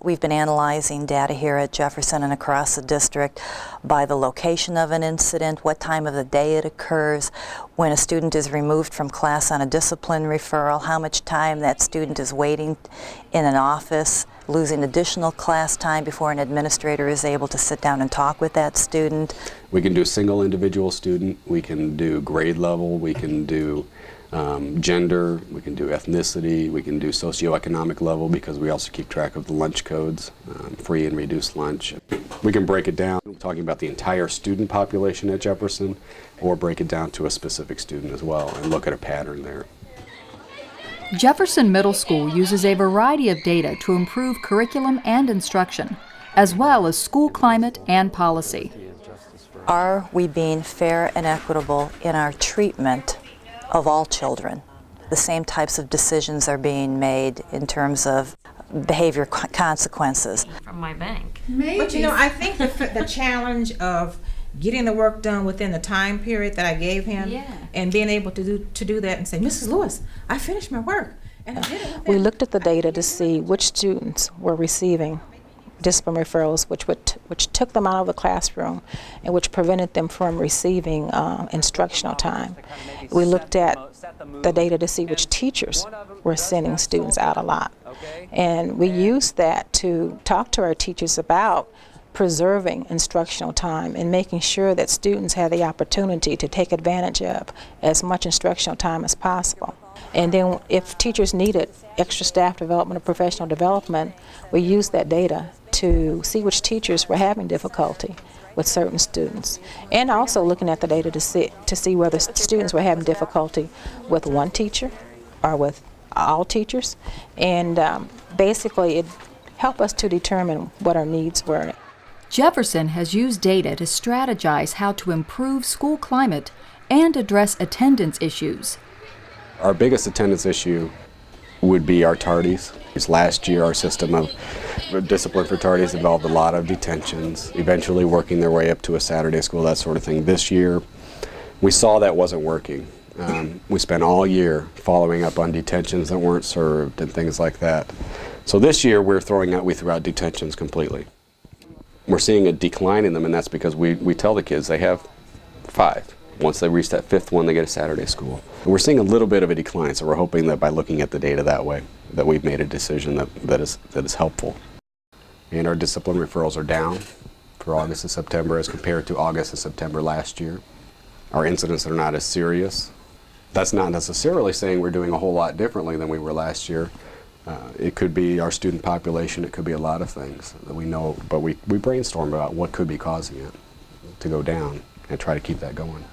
We've been analyzing data here at Jefferson and across the district by the location of an incident, what time of the day it occurs, when a student is removed from class on a discipline referral, how much time that student is waiting in an office, losing additional class time before an administrator is able to sit down and talk with that student. We can do single individual student, we can do grade level, we can do gender, we can do ethnicity, we can do socioeconomic level because we also keep track of the lunch codes, free and reduced lunch. We can break it down, talking about the entire student population at Jefferson, or break it down to a specific student as well and look at a pattern there. Jefferson Middle School uses a variety of data to improve curriculum and instruction, as well as school climate and policy. Are we being fair and equitable in our treatment of all children? The same types of decisions are being made in terms of behavior consequences. From my bank. Maybe. But you know, I think the challenge of getting the work done within the time period that I gave him, and being able to do that and say, Mrs. Lewis, I finished my work, and I did it. We looked at the data to see which students were receiving discipline referrals, which took them out of the classroom and which prevented them from receiving instructional time. We looked at the data to see which teachers were sending students out a lot. And we used that to talk to our teachers about preserving instructional time and making sure that students had the opportunity to take advantage of as much instructional time as possible. And then if teachers needed extra staff development or professional development, we used that data to see which teachers were having difficulty with certain students. And also looking at the data to see whether students were having difficulty with one teacher or with all teachers. And basically it helped us to determine what our needs were. Jefferson has used data to strategize how to improve school climate and address attendance issues. Our biggest attendance issue would be our tardies. Last year our system of discipline for tardies involved a lot of detentions, eventually working their way up to a Saturday school, that sort of thing. This year we saw that wasn't working. We spent all year following up on detentions that weren't served and things like that. So this year we threw out detentions completely. We're seeing a decline in them, and that's because we tell the kids they have 5. Once they reach that 5th one, they get a Saturday school. And we're seeing a little bit of a decline, so we're hoping that by looking at the data that way, that we've made a decision that is helpful. And our discipline referrals are down for August and September as compared to August and September last year. Our incidents are not as serious. That's not necessarily saying we're doing a whole lot differently than we were last year. It could be our student population, it could be a lot of things that we know, but we brainstorm about what could be causing it to go down and try to keep that going.